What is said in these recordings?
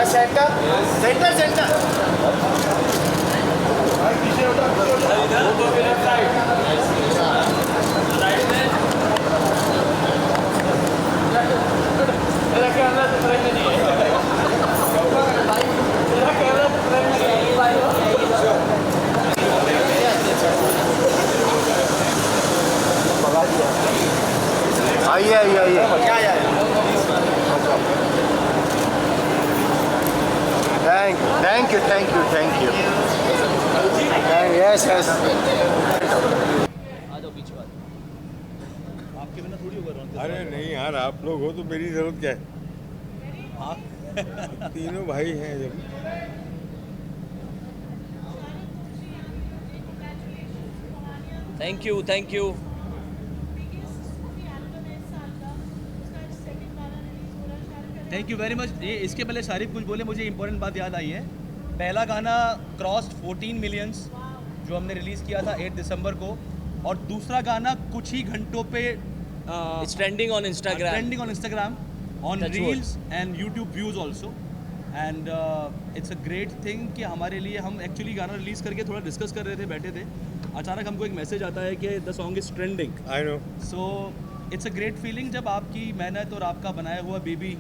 Centre centre centre आइए आइए आइए thank you thank you thank you yes yes आपके बिना थोड़ी होगा रौनक। अरे नहीं यार, आप लोग हो तो मेरी जरूरत क्या है। हाँ तीनों भाई हैं जब। Thank you. Thank you very much. ये इसके पहले शारिफ कुछ बोले, मुझे इंपॉर्टेंट बात याद आई है। पहला गाना क्रॉस्ड 14 मिलियंस जो हमने रिलीज़ किया था 8 दिसंबर को, और दूसरा गाना कुछ ही घंटों पे it's trending on Instagram on Touch wood. Reels and YouTube views also. And it's a great thing कि हमारे लिए, हम एक्चुअली गाना रिलीज़ करके थोड़ा डिस्कस कर रहे थे, बैठे थे, अचानक हमको एक मैसेज आता है कि the song is trending. I know. So it's a great feeling जब आपकी मेहनत और आपका बनाया हुआ बेबी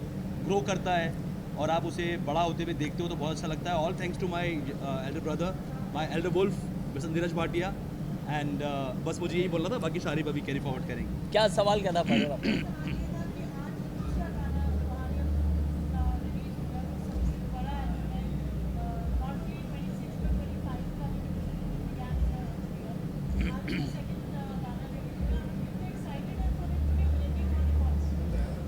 ग्रो करता है और आप उसे बड़ा होते हुए देखते हो तो बहुत अच्छा लगता है। All thanks to my elder brother, my elder wolf mister Neeraj Bhatia. And बस मुझे यही बोलना था, बाकी शारिफ अभी कैरी फॉरवर्ड करेंगे। क्या सवाल क्या था फादर आपका?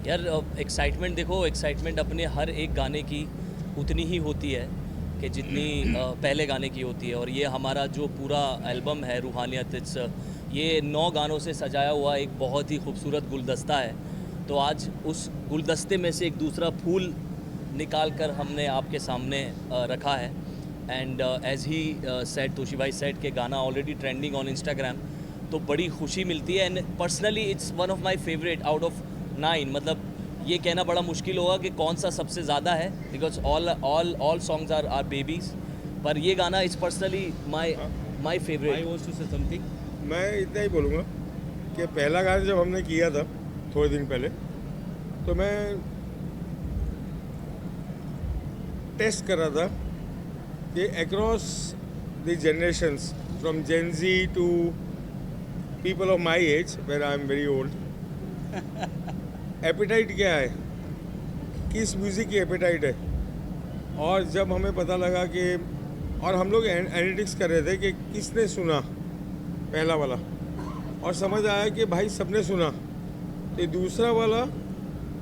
यार एक्साइटमेंट देखो, एक्साइटमेंट अपने हर एक गाने की उतनी ही होती है कि जितनी पहले गाने की होती है। और ये हमारा जो पूरा एल्बम है रूहानियत, ये 9 गानों से सजाया हुआ एक बहुत ही खूबसूरत गुलदस्ता है। तो आज उस गुलदस्ते में से एक दूसरा फूल निकाल कर हमने आपके सामने रखा है। And as he said, Toshi भाई सेड के गाना ऑलरेडी ट्रेंडिंग ऑन इंस्टाग्राम, तो बड़ी खुशी मिलती है। And personally it's one of my favourite out of 9। मतलब ये कहना बड़ा मुश्किल होगा कि कौन सा सबसे ज़्यादा है, because all songs are babies, पर ये गाना is personally my favourite. I wants to say something. मैं इतना ही बोलूँगा कि पहला गाना जब हमने किया था थोड़े दिन पहले, तो मैं टेस्ट कर रहा था कि across the generations from gen Z to people of my age where I am very old, appetite क्या है, किस म्यूज़िक की एपेटाइट है। और जब हमें पता लगा कि, और हम लोग एनालिटिक्स कर रहे थे कि किसने सुना पहला वाला, और समझ आया कि भाई सबने सुना, तो दूसरा वाला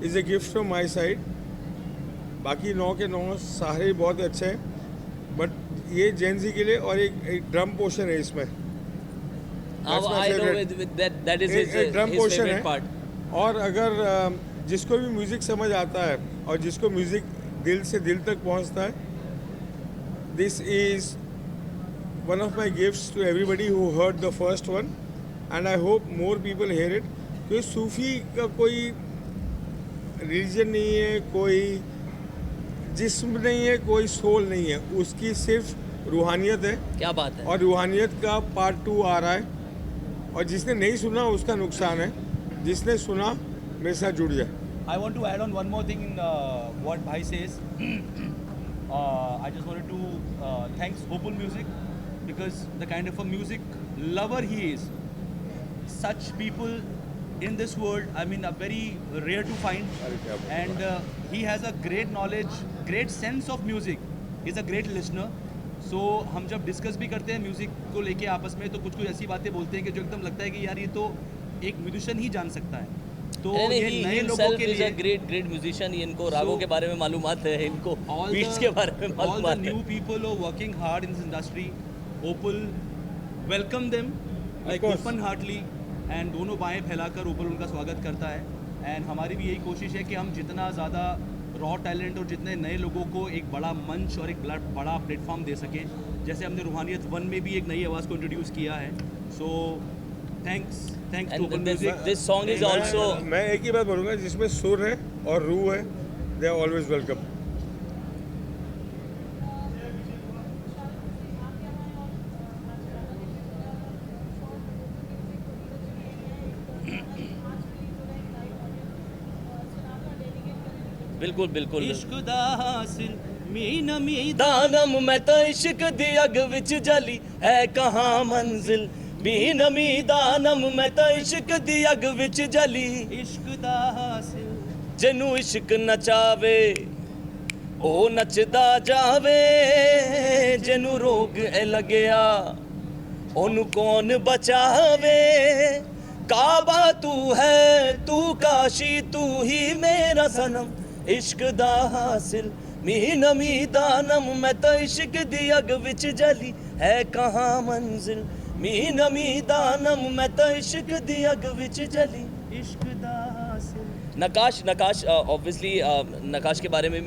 is a gift from my side. बाकी 9 के 9 सारे बहुत अच्छे हैं, बट ये जेन जी के लिए, और एक ड्रम पोर्शन है इसमें, एक ड्रम पोर्शन है। और अगर जिसको भी म्यूज़िक समझ आता है और जिसको म्यूज़िक दिल से दिल तक पहुंचता है, this is one of my gifts to everybody who heard the first one, and I hope more people hear it. क्योंकि सूफ़ी का कोई रिलीजन नहीं है, कोई जिस्म नहीं है, कोई सोल नहीं है, उसकी सिर्फ रूहानियत है। क्या बात है। और रूहानियत का पार्ट 2 आ रहा है, और जिसने नहीं सुना उसका नुकसान है, जिसने सुना मेरे साथ जुड़ जाए। I want to add on one more thing in what Bhai says. I just wanted to thanks Hopeful Music, because the kind of a music lover he is. Such people in this world, I mean, are very rare to find. And he has a great knowledge, great sense of music. He's a great listener. So हम जब discuss भी करते हैं music को लेके आपस में, तो कुछ कुछ ऐसी बातें बोलते हैं कि जो एकदम लगता है कि यार ये तो एक म्यूजिशियन ही जान सकता है। तो ये नए लोगों के लिए ग्रेट म्यूजिशियन, इनको रागों के बारे में मालूमात है, इनको बीट्स के बारे में all the मालूमात है। new people who are working hard in this industry, Opal, welcome them like course. open heartedly, and दोनों बाहें फैलाकर Opal उनका स्वागत करता है। एंड हमारी भी यही कोशिश है कि हम जितना ज़्यादा रॉ टैलेंट और जितने नए लोगों को एक बड़ा मंच और एक बड़ा प्लेटफॉर्म दे सकें, जैसे हमने रूहानियत 1 में भी एक नई आवाज़ को इंट्रोड्यूस किया है। So thanks to Opal Music। This song is also, मैं एक ही बात बोलूँगा, जिसमें सुर है और रूह है, दे आर ऑलवेज वेलकम। बिल्कुल बिल्कुल इश्क दा हासिल मीन मीद दानम मैं तो इश्क दी अग विच जली है कहाँ मंजिल बीन मी दानम मैं तो इश्क दी अग विच जली इश्क दा हासिल जिन्नू इश्क नचावे ओ नचदा जावे जिन्नू रोग ए लगया ओनू कौन बचावे काबा तू है तू काशी तू ही मेरा सनम इश्क दा हासिल मी नमी दानम मैं तो इश्क दी अग विच जली है कहाँ मंजिल मी नमी दानम मैं तो इश्क दी अग विच जली इश्क दा हासिल नकाश ऑब्वियसली नकाश के बारे में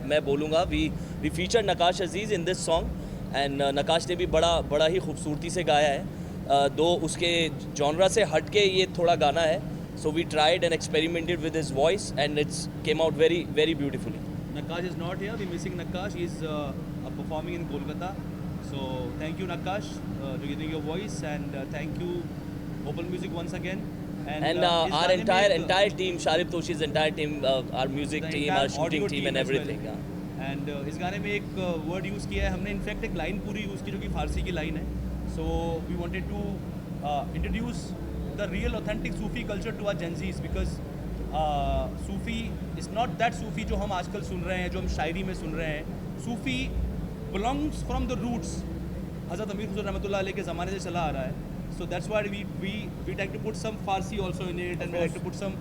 मैं बोलूँगा we feature Nakash Aziz in this song and Nakash ने भी बड़ा ही खूबसूरती से गाया है दो उसके जॉनरा से हट के ये थोड़ा गाना है so we tried and experimented with his voice and it's came out very very beautifully Nakash is not here. We're missing Nakash. He's performing in Kolkata. So thank you, Nakash, to giving your voice, and thank you, Opal Music once again. And our entire team, Sharif Toshi's entire team, our music team, our shooting team, and everything. And इस गाने में एक word use किया है हमने, in fact एक line पूरी use की जो कि फारसी की लाइन है. So we wanted to introduce the real authentic Sufi culture to our Gen Zs because Sufi is not that Sufi जो हम आजकल सुन रहे हैं, जो हम शायरी में सुन रहे हैं. सूफी बिलोंग्स फ्रॉम द रूट्स. हज़रत अमीर हुज़ूर रहमतुल्लाह अलैह के ज़माने से चला आ रहा है. So that's why we like to put some Farsi also in it, and we like to put some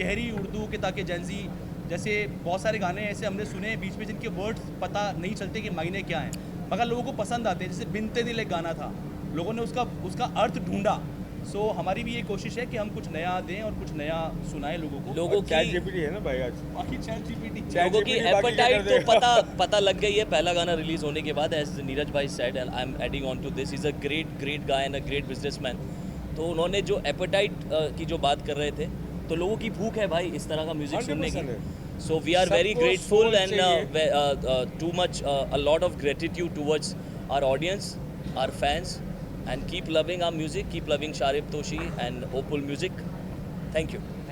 गहरी उर्दू के, ताकि जेंजी जैसे बहुत सारे गाने ऐसे हमने सुने हैं बीच में जिनके वर्ड्स पता नहीं चलते कि मायने क्या हैं, मगर लोगों को पसंद आते हैं. जैसे बिनते दिल एक गाना था, लोगों ने उसका अर्थ ढूंढा. सो हमारी भी ये कोशिश है कि हम कुछ नया दें और कुछ नया सुनाएं लोगों को. लोगों चैट की जीपीटी है ना भाई आज. बाकी चैट जीपीटी लोगों की GPT बाकी क्या एपेटाइट कर तो पता लग गई है पहला गाना रिलीज होने के बाद. एज नीरज भाई said and I am adding on to this, is a great guy and a great businessman. तो उन्होंने जो एपेटाइट की जो बात कर रहे थे, तो लोगों की भूख है भाई इस तरह का म्यूजिक सुनने 100% की. है. सो वी आर वेरी सबको grateful soul and to much a lot of gratitude towards our audience, our fans, and keep loving our music, keep loving Sharif Toshi and Opal Music. Thank you.